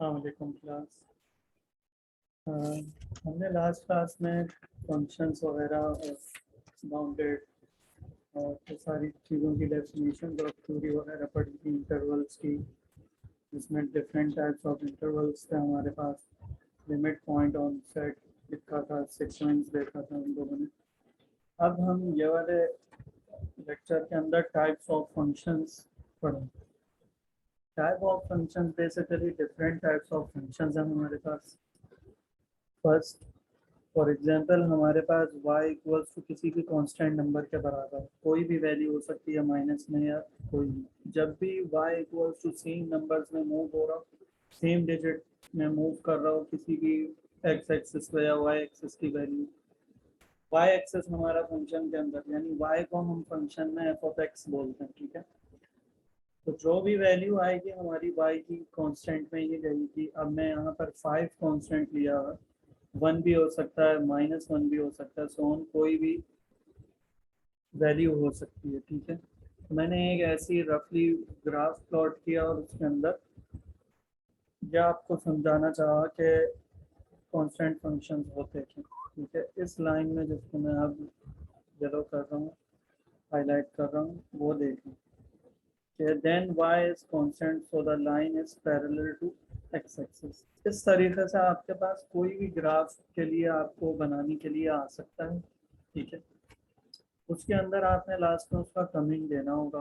वालेकुम क्लास। अ, हमने last class में फंक्शंस वगैरह बाउंडेड और ये सारी चीज़ों की डेफिनेशन और थ्योरी वगैरह पढ़ी थी इंटरवल्स की, जिसमें डिफरेंट टाइप्स ऑफ इंटरवल्स थे हमारे पास। लिमिट, पॉइंट, ऑन सेट लिखा था, सीक्वेंस देखा था हम लोगों ने। अब हम ये वाले लेक्चर के अंदर टाइप्स ऑफ फंक्शंस पढ़ें। Type of functions basically different types of functions हैं हमारे पास। फर्स्ट, फॉर एग्जांपल हमारे पास y इक्वल्स टू किसी भी कांस्टेंट नंबर के बराबर, कोई भी वैल्यू हो सकती है माइनस में या कोई भी। जब भी y equals to same numbers में मूव हो रहा हो, सेम डिजिट में मूव कर रहा हो किसी भी x एक्सिस पे या y एक्सिस की वैल्यू, y एक्सिस हमारा फंक्शन के अंदर यानी y को हम फंक्शन में f ऑफ x बोलते हैं, ठीक है। तो जो भी वैल्यू आएगी हमारी y की कांस्टेंट में ये जाएगी। अब मैं यहाँ पर 5 कांस्टेंट लिया है, 1 भी हो सकता है, -1 भी हो सकता है, सो ऑन कोई भी वैल्यू हो सकती है, ठीक है। तो मैंने एक ऐसी रफली ग्राफ प्लॉट किया और उसके अंदर यह आपको समझाना चाहा कि कांस्टेंट फंक्शंस होते हैं, ठीक है। इस लाइन में जिसको मैं अब येलो कर रहा हूँ, हाईलाइट कर रहा हूँ, वो देखें कि then y is constant so the line is parallel to x axis। इस तरीके से आपके पास कोई भी ग्राफ के लिए आपको बनाने के लिए आ सकता है, ठीक है। उसके अंदर आपने लास्ट में उसका कमेंट देना होगा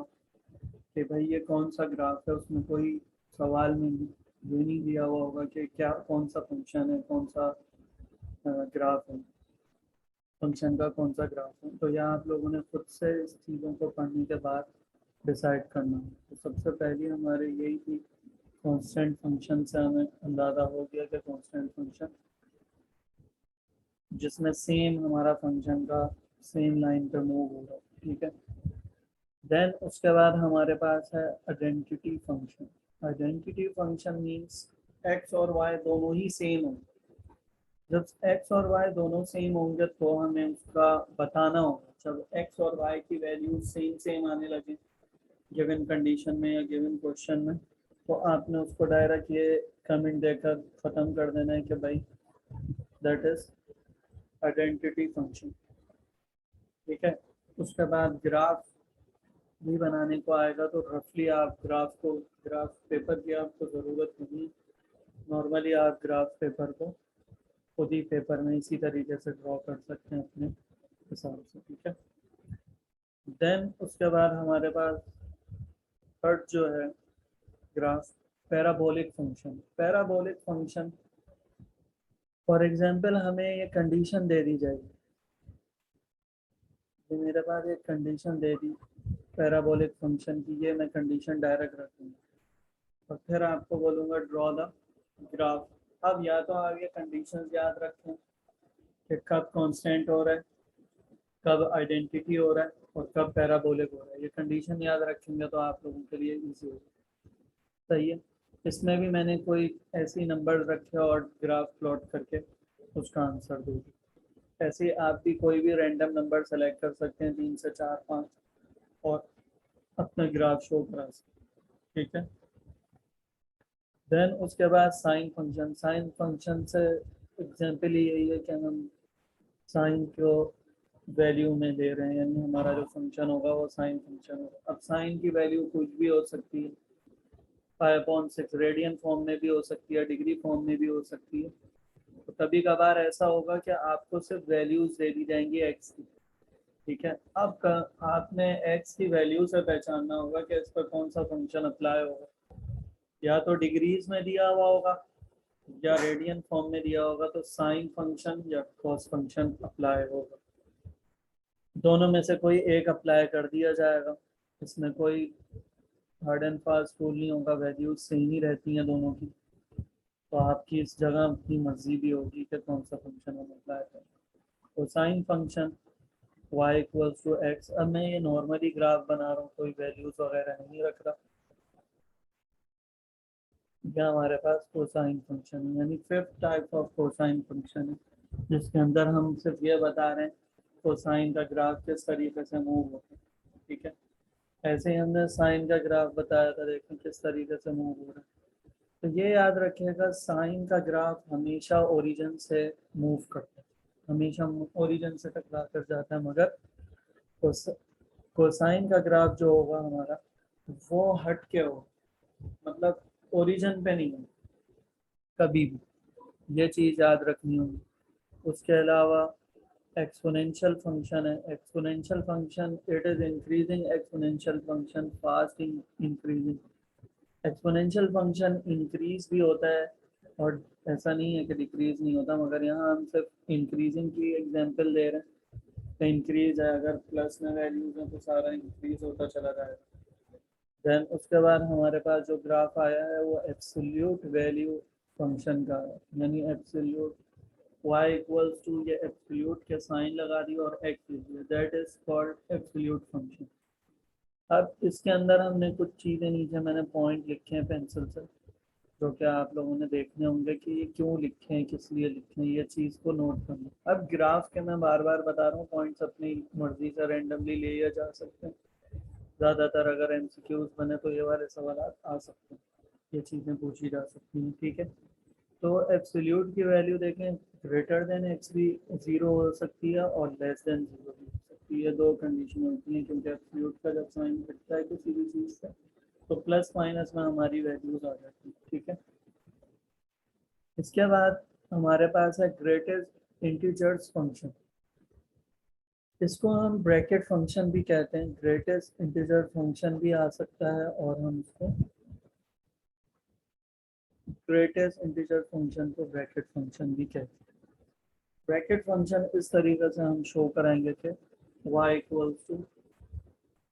कि भाई ये कौन सा ग्राफ है। उसमें कोई सवाल में ये नहीं दिया हुआ होगा कि क्या कौन सा फंक्शन है, कौन सा ग्राफ है, फंक्शन का कौन सा ग्राफ है। तो यहाँ आप लोगों ने खुद से इस चीज़ों को पढ़ने के बाद डिसाइड करना है। तो सबसे पहले हमारे यही थी, कांस्टेंट फंक्शन से हमें अंदाज़ा हो गया कि कांस्टेंट फंक्शन जिसमें सेम हमारा फंक्शन का सेम लाइन पे मूव हो रहा है, ठीक है। देन उसके बाद हमारे पास है identity function. Identity function means x और वाई दोनों ही सेम होंगे। जब एक्स और वाई दोनों सेम होंगे तो हमें उसका बताना होगा। जब एक्स और वाई की वैल्यू सेम सेम आने लगे गिवन कंडीशन में या गिवन क्वेश्चन में, तो आपने उसको डायरेक्ट ये कमेंट देकर ख़त्म कर देना है कि भाई दैट इज आइडेंटिटी फंक्शन, ठीक है। उसके बाद ग्राफ भी बनाने को आएगा, तो रफली आप ग्राफ पेपर की आपको ज़रूरत नहीं। नॉर्मली आप ग्राफ पेपर को खुद ही पेपर में इसी तरीके से ड्रॉ कर सकते हैं अपने हिसाब से, ठीक है। देन उसके बाद हमारे पास थर्ड जो है graph, parabolic function. Parabolic function for example हमें ये कंडीशन दे दी जाएगी कि मेरे पास एक कंडीशन दे दी पैराबोलिक फंक्शन की, ये मैं कंडीशन डायरेक्ट रखूँगा और फिर आपको बोलूँगा ड्रॉ द ग्राफ। अब या तो आप ये कंडीशंस याद रखें कि कब कांस्टेंट हो रहा है, कब आइडेंटिटी हो रहा है और कब पैराबोलिक हो रहा है। ये कंडीशन याद रखेंगे तो आप लोगों के लिए इजी होगा, सही है। इसमें भी मैंने कोई ऐसी नंबर रखे और ग्राफ प्लॉट करके उसका आंसर दे दी। ऐसे आप भी कोई भी रैंडम नंबर सेलेक्ट कर सकते हैं, 3 से 4 5, और अपना ग्राफ शो करा सकते हैं, ठीक है। देन उसके बाद साइन फंक्शन। साइन फंक्शन से एग्जाम्पल ही यही है कि हम साइन को वैल्यू में ले रहे हैं, यानी हमारा जो फंक्शन होगा वो साइन फंक्शन होगा। अब साइन की वैल्यू कुछ भी हो सकती है, 5/6 रेडियन फॉर्म में भी हो सकती है, डिग्री फॉर्म में भी हो सकती है। तो कभी कभार ऐसा होगा कि आपको सिर्फ वैल्यूज दे दी जाएंगी एक्स की, ठीक है। अब आपने एक्स की वैल्यू से पहचानना होगा कि इस पर कौन सा फंक्शन अप्लाई होगा। या तो डिग्रीज में दिया हुआ होगा या रेडियन फॉर्म में दिया होगा, तो साइन फंक्शन या कॉस फंक्शन अप्लाई होगा। दोनों में से कोई एक अप्लाई कर दिया जाएगा। इसमें कोई हार्ड एंड फास्ट रूल नहीं होगा, वैल्यूज सेम ही रहती हैं दोनों की। तो आपकी इस जगह अपनी मर्जी भी होगी कि कौन सा फंक्शन हम अप्लाई करें। तो sine function y equals to x. अब मैं ये नॉर्मली ग्राफ बना रहा हूँ, कोई वैल्यूज वगैरह नहीं रख रहा। यह हमारे पास कोसाइन फंक्शन है, यानी fifth type of cosine function है, जिसके अंदर हम सिर्फ ये बता रहे हैं कोसाइन का ग्राफ किस तरीके से मूव होता है, ठीक है। ऐसे ही हमने साइन का ग्राफ बताया था, देखें किस तरीके से मूव हो रहा है। तो ये याद रखिएगा, साइन का ग्राफ हमेशा ओरिजिन से मूव करता है, हमेशा ओरिजिन से टकरा कर जाता है, मगर कोसाइन का ग्राफ जो होगा हमारा वो हट के हो, मतलब ओरिजिन पे नहीं हो कभी भी, ये चीज़ याद रखनी होगी। उसके अलावा एक्सपोनेंशियल फंक्शन है, exponential function it is increasing exponential function, fast increasing. Exponential function increase भी होता है और ऐसा नहीं है कि डिक्रीज नहीं होता, मगर यहाँ हम सिर्फ इंक्रीजिंग की एग्जांपल दे रहे हैं। तो इंक्रीज है, अगर प्लस में वैल्यूज है तो सारा इंक्रीज होता चला जाएगा। देन उसके बाद हमारे पास जो ग्राफ आया है वो एब्सोल्यूट वैल्यू फंक्शन का है, यानी एब्सोल्यूट y इक्वल्स टू, ये एब्सोल्यूट के साइन लगा दिया और x लिख दिया, that is called absolute function. अब इसके अंदर हमने कुछ चीज़ें नीचे मैंने पॉइंट लिखे हैं पेंसिल से, जो कि आप लोगों ने देखने होंगे कि ये क्यों लिखे हैं, किस लिए लिखे हैं, ये चीज़ को नोट करना। अब ग्राफ के मैं बार बार बता रहा हूँ, पॉइंट्स अपनी मर्जी से रेंडमली लिए जा सकते हैं। ज़्यादातर अगर एमसीक्यूज बने तो ये वाले सवाल आ सकते हैं, ये चीज़ें पूछी जा सकती हैं, ठीक है। तो एब्सोल्यूट की वैल्यू देखें, ग्रेटर देन एक्स भी ज़ीरो हो सकती है और लेस देन ज़ीरो भी हो सकती है, दो कंडीशन होती हैं, क्योंकि एब्सोल्यूट का जब साइन घटता है किसी भी चीज़ से तो प्लस माइनस में हमारी वैल्यूज आ जाती है, ठीक है। इसके बाद हमारे पास है ग्रेटेस्ट इंटीजर्स फंक्शन, इसको हम ब्रैकेट फंक्शन भी कहते हैं, ग्रेटेस्ट इंटीजर फंक्शन भी आ सकता है और हम इसको ग्रेटेस्ट इंटीजर फंक्शन को ब्रैकेट फंक्शन भी कहते हैं। ब्रैकेट फंक्शन इस तरीके से हम शो कराएंगे कि y इक्वल्स टू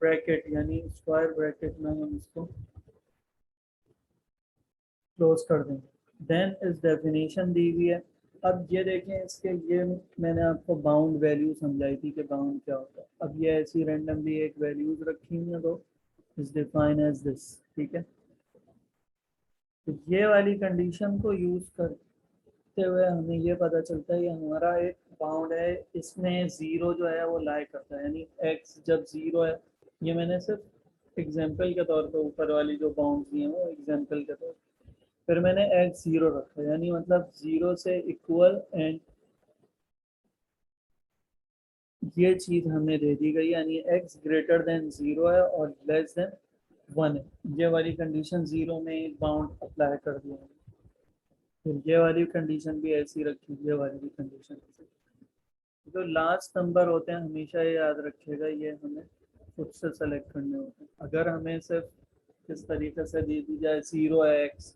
ब्रैकेट, यानी स्क्वायर ब्रैकेट में हम इसको क्लोज कर देंगे। देन इस डेफिनेशन दी हुई है। अब ये देखें, इसके ये मैंने आपको बाउंड वैल्यू समझाई थी कि बाउंड क्या होता है। अब ये ऐसी रेंडमली एक वैल्यूज रखी हुई है, तो इज डिफाइन एज दिस, ठीक है। तो ये वाली कंडीशन को यूज करते हुए हमें ये पता चलता है ये हमारा एक बाउंड है, इसमें जीरो जो है वो लाई करता है, यानी एक्स जब जीरो है, ये मैंने सिर्फ एग्जांपल के तौर पे ऊपर वाली जो बाउंड दी है वो एग्जांपल के तौर पे, फिर मैंने एक्स जीरो रखा, यानी मतलब जीरो से इक्वल एंड ये चीज हमें दे दी गई, यानी एक्स ग्रेटर देन जीरो है और लेस देन वन है। ये वाली कंडीशन जीरो में एक बाउंड अप्लाई कर दिया है, फिर ये वाली कंडीशन भी ऐसी रखी, ये वाली भी कंडीशन ऐसी। जो लास्ट नंबर होते हैं हमेशा ये याद रखिएगा, ये हमें खुद से सेलेक्ट करने होते हैं। अगर हमें सिर्फ किस तरीके से दे दी जाए, जीरो है एक्स,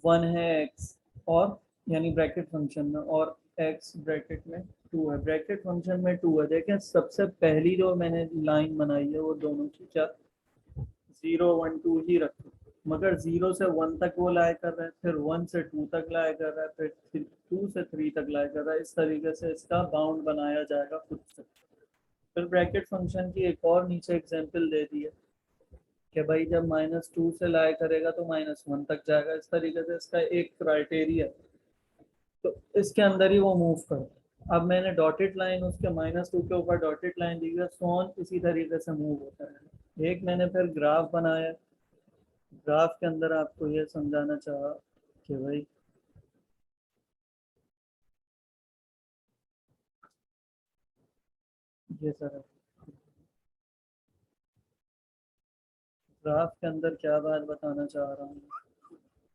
वन है एक्स, और यानी ब्रैकेट फंक्शन में, और एक्स ब्रैकेट में टू है, ब्रैकेट फंक्शन में टू है, देखें सबसे पहली जो मैंने लाइन बनाई है वो दोनों की क्या, जीरो वन टू ही रखो, मगर जीरो से वन तक वो लाए कर रहा है, फिर वन से टू तक लाए कर रहा है, फिर टू से थ्री तक लाए कर रहा है, इस तरीके से इसका बाउंड बनाया जाएगा खुद से। फिर ब्रैकेट फंक्शन की एक और नीचे एग्जांपल दे दी है कि भाई जब माइनस टू से लाए करेगा तो माइनस वन तक जाएगा, इस तरीके से इसका एक क्राइटेरिया, तो इसके अंदर ही वो मूव करता है। अब मैंने डॉटेड लाइन उसके माइनस टू के ऊपर डॉटेड लाइन दी है, सोन इसी तरीके से मूव होता है। एक मैंने फिर ग्राफ बनाया, ग्राफ के अंदर आपको ये समझाना चाहा कि भाई ये सर ग्राफ के अंदर क्या बात बताना चाह रहा हूँ,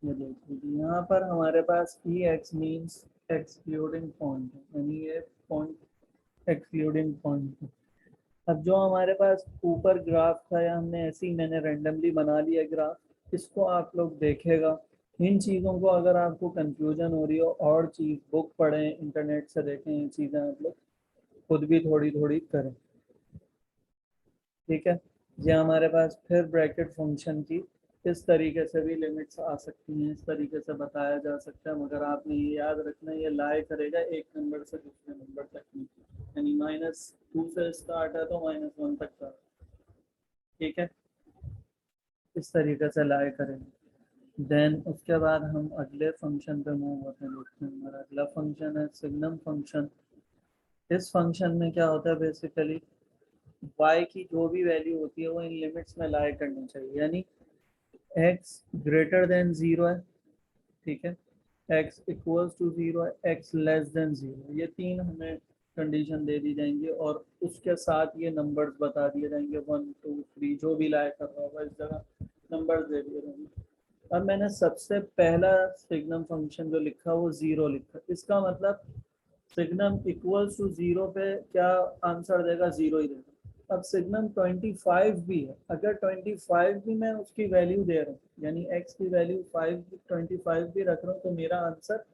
ये देख लीजिए, यहाँ पर हमारे पास ई एक्स मीन्स एक्सक्लूडिंग पॉइंट है, यानी ये पॉइंट एक्सक्लूडिंग पॉइंट है। अब जो हमारे पास ऊपर ग्राफ था, या हमने ऐसे ही मैंने रेंडमली बना लिया ग्राफ, इसको आप लोग देखेगा, इन चीज़ों को अगर आपको कंफ्यूजन हो रही हो और चीज़ बुक पढ़ें, इंटरनेट से देखें, ये चीज़ें आप लोग खुद भी थोड़ी थोड़ी करें, ठीक है। ये हमारे पास फिर ब्रैकेट फंक्शन की इस तरीके से भी लिमिट्स आ सकती हैं, इस तरीके से बताया जा सकता है, मगर आपने ये याद रखना है ये लाई करेगा एक नंबर से दूसरे नंबर तक नहीं, यानी माइनस टू से स्टार्ट है तो माइनस वन तक का, ठीक है, इस तरीके से लाई करेंगे। देन उसके बाद हम अगले फंक्शन पे मूव होते हैं, देखते हैं हमारा अगला फंक्शन है सिग्नम फंक्शन। इस फंक्शन में क्या होता है, बेसिकली y की जो भी वैल्यू होती है वो इन लिमिट्स में लाई करनी चाहिए, यानी x ग्रेटर देन जीरो है, ठीक है, x equals to 0, x less than 0, ये तीन हमें कंडीशन दे दी जाएंगी और उसके साथ ये नंबर्स बता दिए जाएंगे 1 2 3, जो भी लाया कर रहा होगा इस जगह नंबर्स दे दिए जाएंगे। अब मैंने सबसे पहला सिग्नम फंक्शन जो लिखा वो 0 लिखा, इसका मतलब सिग्नम इक्वल्स टू 0 पे क्या आंसर देगा, 0 ही देगा। अब सिग्नम 25 भी है, अगर 25 भी मैं उसकी वैल्यू दे रहा हूँ, यानी x की वैल्यू 25 भी रख रहा हूँ, तो मेरा आंसर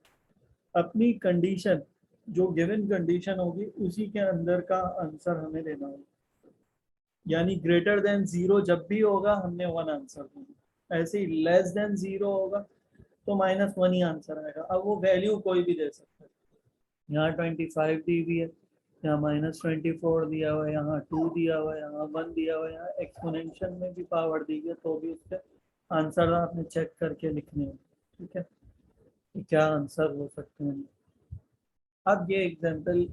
अपनी कंडीशन, जो गिवन कंडीशन होगी उसी के अंदर का आंसर हमें देना होगा। यानी ग्रेटर देन 0 जब भी होगा हमने 1 आंसर देना, ऐसे ही लेस देन 0 होगा तो -1 ही आंसर आएगा। अब वो वैल्यू कोई भी दे सकता है, यहाँ 25 दी हुई है, यहाँ -24 दिया हुआ है, यहाँ 2 दिया हुआ है, यहाँ 1 दिया हुआ है, यहाँ एक्सपोनेंशियल में भी पावर दी गई है, तो भी उसके आंसर आपने चेक करके लिखने हैं। ठीक है, कि क्या आंसर हो सकते हैं। अब ये एग्जांपल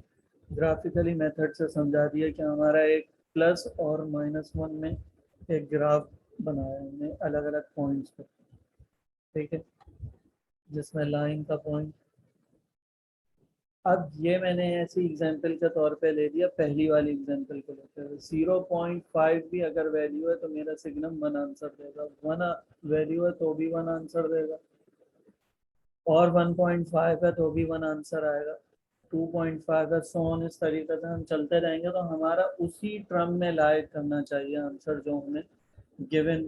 ग्राफिकली मेथड से समझा दिया कि हमारा एक प्लस और -1 में एक ग्राफ बनाया है हमने अलग अलग पॉइंट्स पर। ठीक है, जिसमें लाइन का पॉइंट, अब ये मैंने ऐसी एग्जांपल के तौर पे ले लिया, पहली वाली एग्जांपल को लेते हुए 0.5 भी अगर वैल्यू है तो मेरा सिग्नम 1 आंसर देगा, 1 वैल्यू है तो भी 1 आंसर देगा, और 1.5 है तो भी 1 आंसर आएगा, 2.5 है, सो ऑन, इस तरीके से हम चलते रहेंगे। तो हमारा उसी ट्रम में लाए करना चाहिए आंसर जो हमें गिवन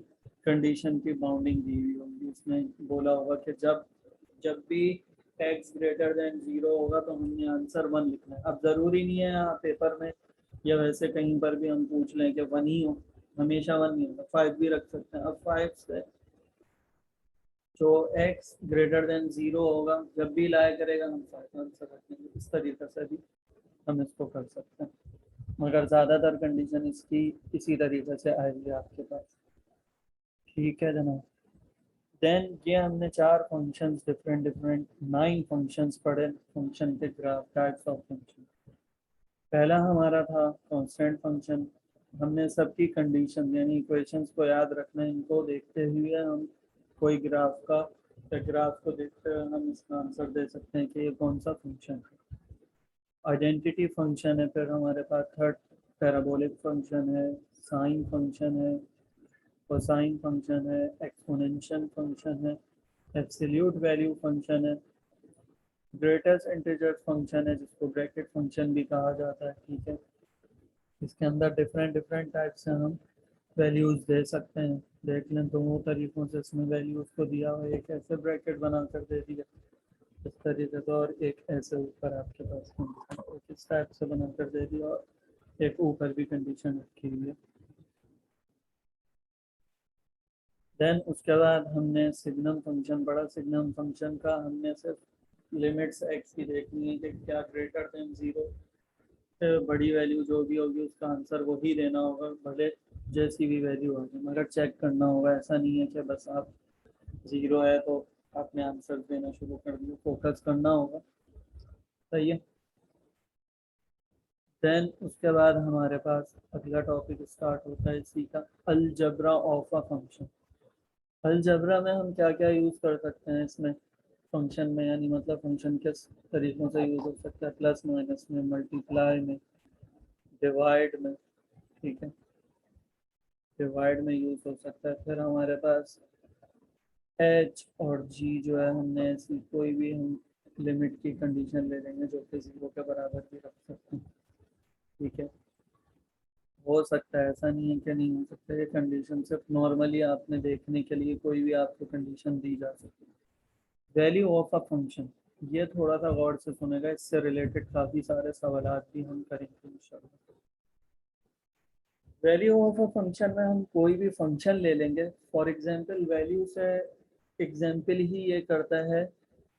कंडीशन की बाउंडिंग दी हुई होगी। उसमें बोला होगा कि जब जब भी x ग्रेटर देन 0 होगा तो हमने आंसर 1 लिखना है। अब ज़रूरी नहीं है यहाँ पेपर में या वैसे कहीं पर भी हम पूछ लें कि 1 ही हो, हमेशा 1 नहीं होगा, 5 भी रख सकते हैं। अब 5 से जो x ग्रेटर देन 0 होगा जब भी लाया करेगा हम 5 आंसर रखेंगे, इस तरीके से भी हम इसको कर सकते हैं, मगर ज़्यादातर कंडीशन इसकी इसी तरीके से आएगी आपके पास। ठीक है जनाब, देन ये हमने 4 फंक्शंस, डिफरेंट 9 फंक्शंस पढ़े, फंक्शन के ग्राफ, टाइप्स ऑफ फंक्शन। पहला हमारा था कांस्टेंट फंक्शन, हमने सबकी कंडीशन यानी इक्वेशंस को याद रखना है, इनको देखते हुए हम कोई ग्राफ का या ग्राफ को देखते हुए हम इसका आंसर दे सकते हैं कि ये कौन सा फंक्शन है। आइडेंटिटी फंक्शन है, फिर हमारे पास थर्ड पैराबोलिक फंक्शन है, साइन फंक्शन है, कोसाइन फंक्शन है, एक्सपोनेंशियल फंक्शन है, एब्सोल्यूट वैल्यू फंक्शन है, ग्रेटेस्ट इंटीजर फंक्शन है जिसको ब्रैकेट फंक्शन भी कहा जाता है। ठीक है, इसके अंदर डिफरेंट टाइप से हम वैल्यूज दे सकते हैं। देख लें दोनों तरीक़ों से इसमें वैल्यूज को दिया हुआ है, एक ऐसे ब्रैकेट बना कर दे दिया इस तरीके से, और एक ऐसे ऊपर आपके पास कंडीशन एक इस टाइप से बना कर दे दिया, और एक ऊपर भी कंडीशन रखी हुई है। देन उसके बाद हमने सिग्नम फंक्शन पढ़ा, सिग्नम फंक्शन का हमने सिर्फ लिमिट्स एक्स की देखनी है कि क्या ग्रेटर देन 0, बड़ी वैल्यू जो भी होगी उसका आंसर वही देना होगा, भले जैसी भी वैल्यू होगी, मगर चेक करना होगा। ऐसा नहीं है कि बस आप 0 है तो आपने आंसर देना शुरू कर दिया, फोकस करना होगा। सही है, देन उसके बाद हमारे पास अगला टॉपिक स्टार्ट होता है इसी का, algebra of a function. Algebra में हम क्या क्या यूज़ कर सकते हैं इसमें फंक्शन में, यानी मतलब फंक्शन किस तरीक़ों से यूज़ हो सकता है, प्लस माइनस में, मल्टीप्लाई में, डिवाइड में। ठीक है, डिवाइड में यूज़ हो सकता है। फिर हमारे पास एच और जी जो है, हमने ऐसी कोई भी हम लिमिट की कंडीशन ले लेंगे जो कि 0 के बराबर भी रख सकते हैं। ठीक है, हो सकता है, ऐसा नहीं है कि नहीं हो सकता, ये कंडीशन सिर्फ नॉर्मली आपने देखने के लिए कोई भी आपको कंडीशन दी जा सकती है। वैल्यू ऑफ अ फंक्शन, ये थोड़ा सा गौर से सुनेगा, इससे रिलेटेड काफ़ी सारे सवाल भी हम करेंगे इंशाल्लाह। वैल्यू ऑफ अ फंक्शन में हम कोई भी फंक्शन ले लेंगे, फॉर एग्जांपल वैल्यू से एग्जांपल ही ये करता है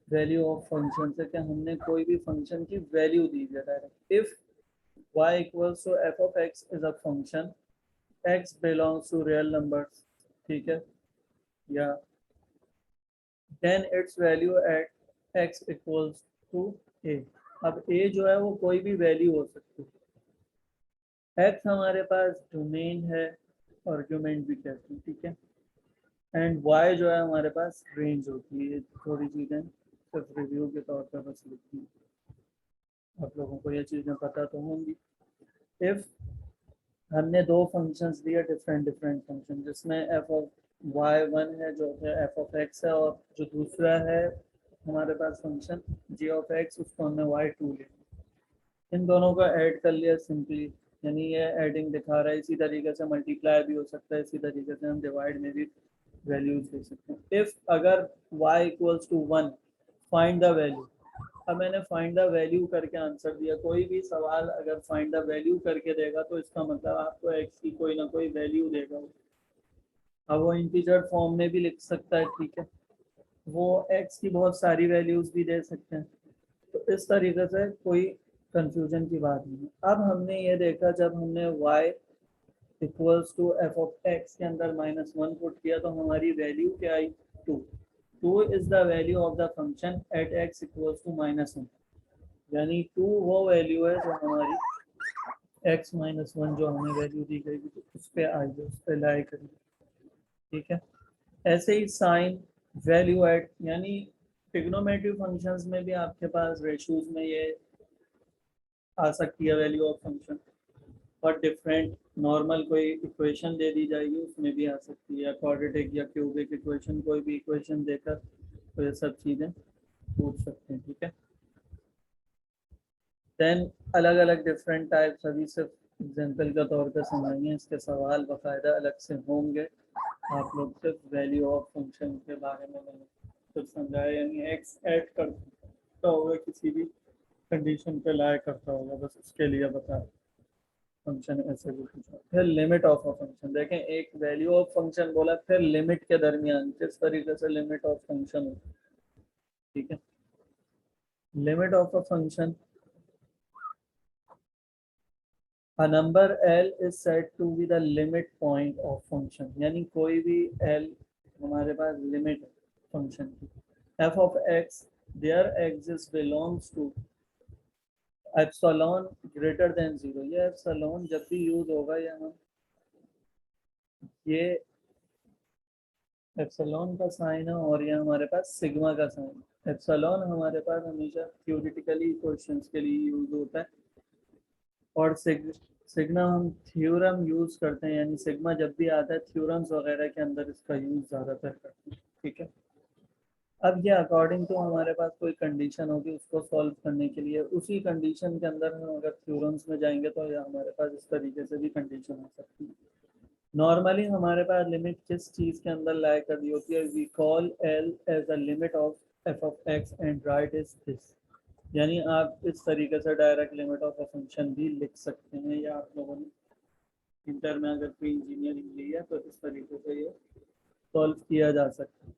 वैल्यू ऑफ फंक्शन से, कि हमने कोई भी फंक्शन की वैल्यू दी है direct. If y equals to f of x is a function, x belongs to real numbers, ठीक है, या then it's value at x equals to a। अब a जो है वो कोई भी वैल्यू हो सकती है, x हमारे पास डोमेन है, आर्गुमेंट भी कहते हैं। ठीक है, एंड वाई जो है हमारे पास रेंज होती है। थोड़ी चीज़ें सिर्फ रिव्यू के तौर पर बस लिखती हैं, आप लोगों को ये चीज़ें पता तो होंगी। इफ़ हमने दो फंक्शंस दिए, डिफरेंट डिफरेंट फंक्शन, जिसमें एफ ऑफ वाई वन है जो है एफ ऑफ एक्स है, और जो दूसरा है हमारे पास फंक्शन जी ऑफ एक्स, उसको हमने वाई टू लिया। इन दोनों को ऐड कर लिया सिंपली, यानी ये एडिंग दिखा रहा है। इसी तरीके से मल्टीप्लाई भी हो सकता है, इसी तरीके से हम डिवाइड में भी वैल्यूज दे सकते हैं। इफ अगर y equals to 1, find the value. अब मैंने फाइंड द वैल्यू करके आंसर दिया। कोई भी सवाल अगर फाइंड द वैल्यू करके देगा तो इसका मतलब आपको x की कोई ना कोई वैल्यू देगा। अब वो इंटीजर फॉर्म में भी लिख सकता है, ठीक है, वो x की बहुत सारी वैल्यूज भी दे सकते हैं। तो इस तरीके से कोई कंफ्यूजन की बात नहीं है। अब हमने ये देखा, जब हमने y equals to f of x के अंदर -1 पुट किया तो हमारी वैल्यू क्या आई, 2। 2 is the value of the function at x equals to -1, यानी 2 वो वैल्यू है जो हमारी x -1 जो हमें वैल्यू दी गई थी, तो उस पर आई है, उस पर लाई करेंगे, ठीक है। ऐसे ही साइन वैल्यू एट, यानी ट्रिग्नोमेट्री फंक्शंस में भी आपके पास रेशियोज में ये आ सकती है वैल्यू ऑफ फंक्शन, और डिफरेंट नॉर्मल कोई इक्वेशन दे दी जाएगी उसमें भी आ सकती है, क्वाड्रेटिक या क्यूबिक इक्वेशन, कोई भी इक्वेशन देकर तो ये सब चीज़ें पूछ सकते हैं, ठीक है। देन अलग अलग डिफरेंट टाइप्स, अभी सिर्फ एग्जाम्पल के तौर पर समझेंगे, इसके सवाल बाकायदा अलग से होंगे। आप लोग सिर्फ वैल्यू ऑफ फंक्शन के बारे में मैंने कुछ समझाया, यानी एक्स ऐड करता होगा किसी भी कंडीशन पे लाया करता होगा, बस उसके लिए बता। फंक्शन ऐसे भी पूछा, फिर लिमिट ऑफ अ फंक्शन देखें, एक वैल्यू ऑफ फंक्शन बोला, फिर लिमिट के दरमियान किस तरीके से लिमिट ऑफ फंक्शन हो, ठीक है। Limit of a function, a number L is said to be the limit point of function, यानी कोई भी L हमारे पास लिमिट है फंक्शन की। f of x, their axis belongs to epsilon greater than 0। ये एप्सिलॉन जब भी यूज होगा यहाँ, ये एप्सिलॉन का साइन है और ये हमारे पास सिग्मा का साइन है। एप्सिलॉन हमारे पास हमेशा थ्योरेटिकली क्वेश्चंस के लिए यूज होता है, और सिग्मा हम थ्योरम यूज करते हैं, यानी सिग्मा जब भी आता है थ्योरम्स वगैरह के अंदर इसका यूज ज़्यादातर करते हैं, ठीक है। अब ये अकॉर्डिंग टू हमारे पास कोई कंडीशन होगी, उसको सॉल्व करने के लिए उसी कंडीशन के अंदर हम अगर थ्योरम्स में जाएंगे तो ये हमारे पास इस तरीके से भी कंडीशन हो सकती है। नॉर्मली हमारे पास लिमिट किस चीज़ के अंदर लाई कर दी होती है, we call L as a limit of f of x and right is this, यानी आप इस तरीके से direct limit of a function भी लिख सकते हैं, या आप लोगों ने इंटर में अगर कोई इंजीनियरिंग ली है तो इस तरीके से ये सॉल्व किया जा सकता है।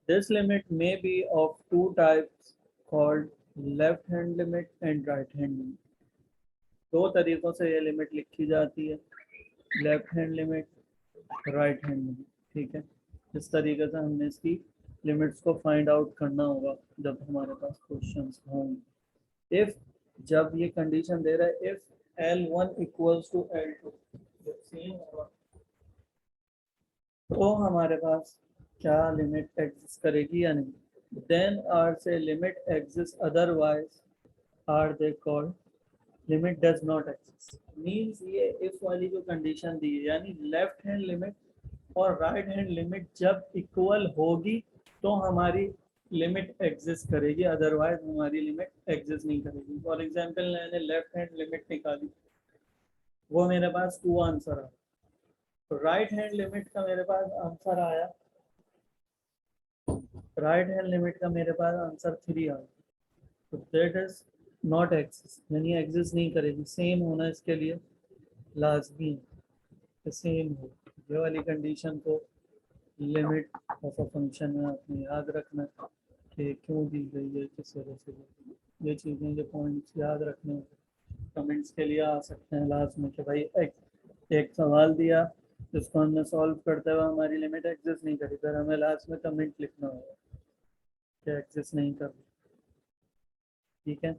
This limit may be of two types called left hand limit and right hand limit. दो तरीक़ों से ये लिमिट लिखी जाती है, left hand limit, right hand limit, ठीक है। इस तरीके से हमने इसकी लिमिट्स को फाइंड आउट करना होगा जब हमारे पास क्वेश्चंस होंगे। इफ जब ये कंडीशन दे रहा है, if L1 equals to L2, same होगा, तो हमारे पास क्या लिमिट एग्जिस्ट करेगी या नहीं। Then are say limit exist, otherwise are they called limit does not exist. Means ये इफ वाली जो कंडीशन दी है, यानी लेफ्ट हैंड लिमिट और राइट हैंड लिमिट जब इक्वल होगी तो हमारी लिमिट एग्जिस्ट करेगी, अदरवाइज हमारी लिमिट एग्जिस्ट नहीं करेगी। फॉर एग्जांपल मैंने लेफ्ट हैंड लिमिट निकाली, वो मेरे पास 2 आंसर आया, तो राइट हैंड लिमिट का मेरे पास आंसर आया, राइट हैंड लिमिट का मेरे पास आंसर 3 आया, तो दैट इज नॉट एग्जिस्ट, यानी एग्जिस्ट नहीं करेगी। सेम होना इसके लिए लाजमी है, सेम हो। ये वाली कंडीशन को लिमिट ऑफ अ फंक्शन में आपने याद रखना है कि क्यों दी गई है, किस वजह से दी गई है। ये चीज़ें, ये पॉइंट्स याद रखने कमेंट्स के लिए आ सकते हैं लास्ट में कि भाई एक सवाल दिया जिसको हमने सॉल्व करते हुए हमारी लिमिट एग्जिस्ट नहीं करी, फिर हमें लास्ट में कमेंट लिखना होगा कि एग्जिस्ट नहीं कर रही, ठीक है।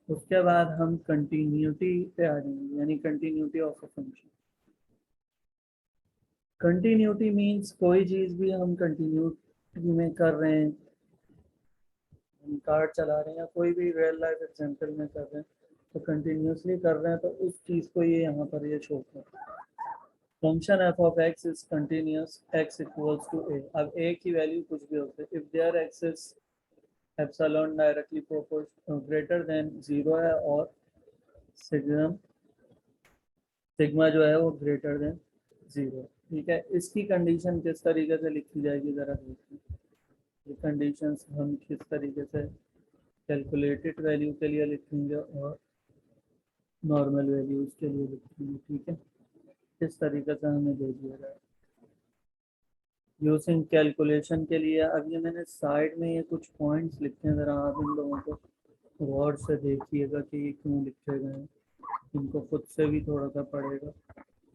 उसके बाद हम कंटिन्यूटी पे आ जाएंगे, यानी continuity of a function. Continuity means कोई चीज़ भी हम कंटिन्यूटी में कर रहे हैं, हम कार चला रहे हैं या कोई भी रियल लाइफ एग्जांपल में कर रहे हैं, तो कंटिन्यूसली कर रहे हैं तो उस चीज़ को ये यहाँ पर ये शो कर रहा है। Function F of X is continuous X equals to A. अब ए की वैल्यू कुछ भी होती है, if there X is epsilon directly proportional greater than 0 है और सिग्मा जो है वो ग्रेटर देन 0। ठीक है, इसकी कंडीशन किस तरीके से लिखी जाएगी जरा देखिए। ये कंडीशंस हम किस तरीके से कैलकुलेटेड वैल्यू के लिए लिखेंगे और नॉर्मल वैल्यूज के लिए लिखेंगे। ठीक है, इस तरीके से हमें दे दिया जाए यूजिंग कैलकुलेशन के लिए। अब ये मैंने साइड में ये कुछ पॉइंट्स लिखे हैं, ज़रा आप इन लोगों को गौर से देखिएगा कि ये क्यों लिखे गए हैं, इनको खुद से भी थोड़ा सा पड़ेगा।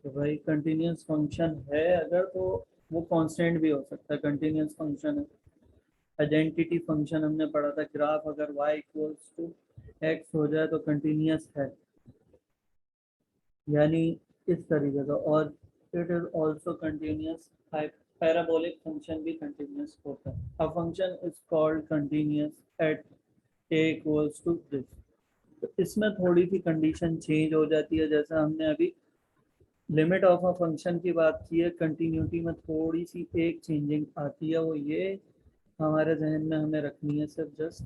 तो भाई कंटिन्यूस फंक्शन है अगर तो वो कांस्टेंट भी हो सकता है, कंटिन्यूस फंक्शन है। आइडेंटिटी फंक्शन हमने पढ़ा था, ग्राफ अगर y इक्वल्स टू एक्स हो जाए तो कंटिन्यूस है, यानी इस तरीके का। और it is also continuous, parabolic function भी कंटिन्यूस होता है। A function is called continuous at a equals to this. तो इसमें थोड़ी सी कंडीशन चेंज हो जाती है, जैसा हमने अभी लिमिट ऑफ अ फंक्शन की बात की है, कंटिन्यूटी में थोड़ी सी एक चेंजिंग आती है, वो ये हमारे जहन में हमें रखनी है सिर्फ जस्ट।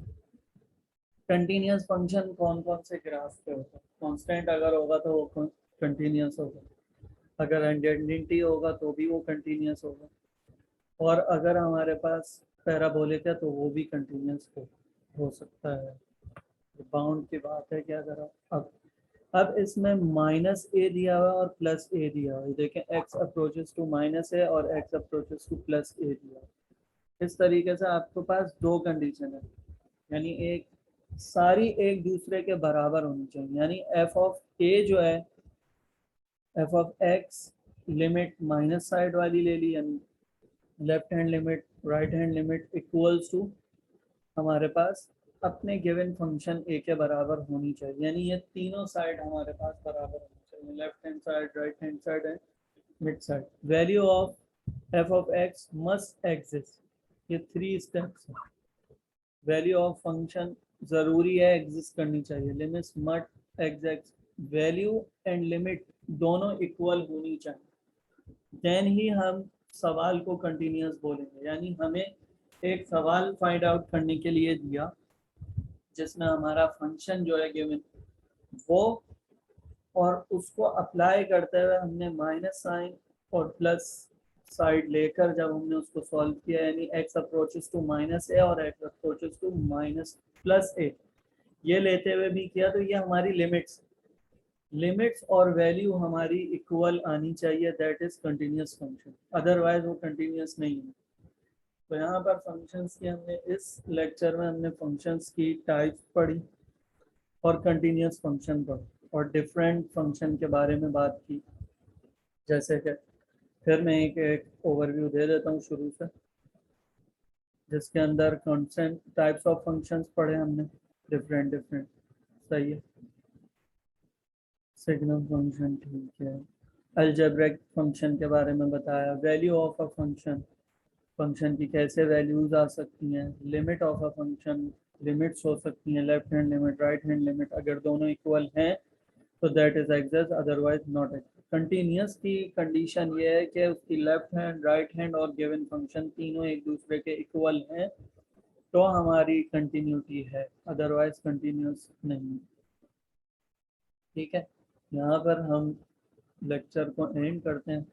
कंटिन्यूस फंक्शन कौन कौन से ग्राफ पे होता है? कांस्टेंट अगर होगा तो वो कंटिन्यूस होगा, अगर आइडेंटिटी होगा तो भी वो कंटिन्यूस होगा, और अगर हमारे पास पैराबोलिक है तो वो भी कंटिन्यूस हो सकता है। बाउंड की बात है क्या करा। अब इसमें माइनस ए दिया हुआ है और प्लस ए दिया हुआ है। देखें, x approaches to minus A और एक्स अप्रोचेस टू प्लस ए दिया है। इस तरीके से आपके पास दो कंडीशन है, यानी एक सारी एक दूसरे के बराबर होनी चाहिए। यानी एफ ऑफ ए जो है, f of x limit minus side वाली ले ली, यानी left hand limit right hand limit equals to हमारे पास अपने गिवन फंक्शन ए के बराबर होनी चाहिए। यानी ये तीनों साइड हमारे पास बराबर होनी चाहिए, left hand side, right hand side and mid side. Value of f of x must exist, ये 3 स्टेप्स हैं। वैल्यू ऑफ फंक्शन जरूरी है एग्जिस्ट करनी चाहिए, limits must exist, value and limit दोनों इक्वल होनी चाहिए, देन ही हम सवाल को कंटिन्यूस बोलेंगे। यानी हमें एक सवाल फाइंड आउट करने के लिए दिया जिसमें हमारा फंक्शन जो है गिवन वो, और उसको अप्लाई करते हुए हमने माइनस साइन और प्लस साइड लेकर जब हमने उसको सॉल्व किया, यानी X approaches to minus A और X approaches to minus plus A, ये लेते हुए भी किया, तो ये हमारी लिमिट्स और वैल्यू हमारी इक्वल आनी चाहिए, that is continuous function, otherwise वो कंटिन्यूस नहीं है। तो यहाँ पर फंक्शंस की हमने इस लेक्चर में हमने फंक्शंस की टाइप्स पढ़ी और कंटिन्यूस फंक्शन पढ़ी और डिफरेंट फंक्शन के बारे में बात की। जैसे कि फिर मैं एक ओवरव्यू दे देता हूँ शुरू से, जिसके अंदर कॉन्स्टेंट टाइप्स ऑफ फंक्शंस पढ़े हमने, डिफरेंट। सही है, सिग्नल फंक्शन, ठीक है, अलजेब्रिक फंक्शन के बारे में बताया, value of a function, function की कैसे वैल्यूज आ सकती हैं, limit of a function, limits हो सकती हैं, left hand limit right hand limit, अगर दोनों इक्वल हैं तो that is exist, otherwise not exist. Continuous की कंडीशन ये है कि उसकी लेफ्ट हैंड राइट हैंड और गिवन फंक्शन तीनों एक दूसरे के इक्वल हैं तो हमारी कंटिन्यूटी है, अदरवाइज कंटिन्यूस नहीं। ठीक है, यहाँ पर हम लेक्चर को एंड करते हैं।